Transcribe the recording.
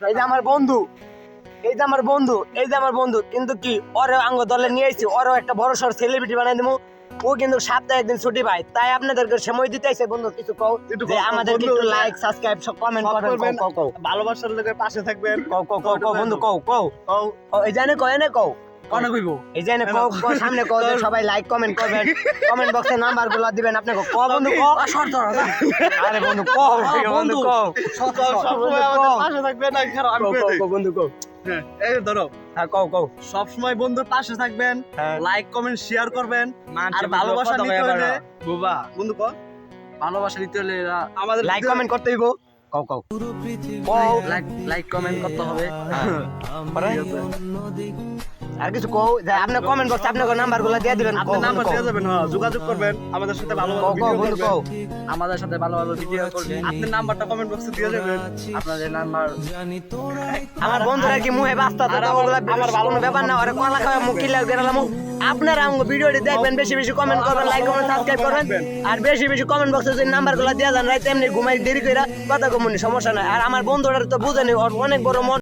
এই যে আমার বন্ধু এই যে আমার বন্ধু এই যে আমার বন্ধু কিন্তু কি ওরে আঙ্গ দলে নিয়ে এসেছি ওরও একটা বড় সড় সেলিব্রিটি বানাই দেবো ও কিন্তু সপ্তাহে একদিন ছুটি পায় তাই আপনাদেরকে সময় দিতে আইছে বন্ধু কিছু কও যে আমাদেরকে একটু লাইক সাবস্ক্রাইব সব কমেন্ট করবেন কও ভালোবাসার লোকের পাশে থাকবেন কও বন্ধু কও এই জানে কও এনে কও কোন কইব এই যে কও সামনে কও যে সবাই লাইক কমেন্ট করবেন কমেন্ট বক্সে নাম্বারগুলো দিবেন আপনি কও বন্ধু কও আরে বন্ধু কও বন্ধু কও সবসময় আমাদের পাশে থাকবেন না খারাপ আমি কও বন্ধু কও হ্যাঁ এই ধরো হ্যাঁ কও সব সময় বন্ধুর পাশে থাকবেন হ্যাঁ। লাইক কমেন্ট শেয়ার করবেন আর ভালোবাসা নিতে হলে বন্ধু কও ভালোবাসা নিতে হলে আমাদের লাইক কমেন্ট করতে হইব কও লাইক কমেন্ট করতে হবে আর কিছু কও যে আপনি কমেন্ট বক্সে আপনার নাম্বারগুলো দিয়ে দিবেন আপনার নাম্বার দিয়ে যাবেন হ্যাঁ যোগাযোগ করবেন আমাদের সাথে ভালো ভালো কও ভিডিও বন্ধু করবেন কও আমাদের সাথে ভালো ভালো ভিডিও করবেন আপনার নাম্বারটা কমেন্ট বক্সে দিয়ে যাবেন আপনাদের নাম্বার আমার বন্ধুরা কি মুহে বাস্তা তো ওগুলা আমার ভালো ব্যাপার না আরে কলা খাওয়া মুখি লাগে গেলাম আপনারা আমার ভিডিওটি দেখবেন বেশি বেশি কমেন্ট করবেন লাইক কমেন্ট সাবস্ক্রাইব করবেন আর বেশি বেশি কমেন্ট বক্সে যদি নাম্বারগুলো দেয়া যান রাইতে এমনি ঘুমাই দেরি কইরা কথা কমুনি সমস্যা নাই আর আমার বন্ধুরা তো বুঝেনি ওর অনেক বড় মন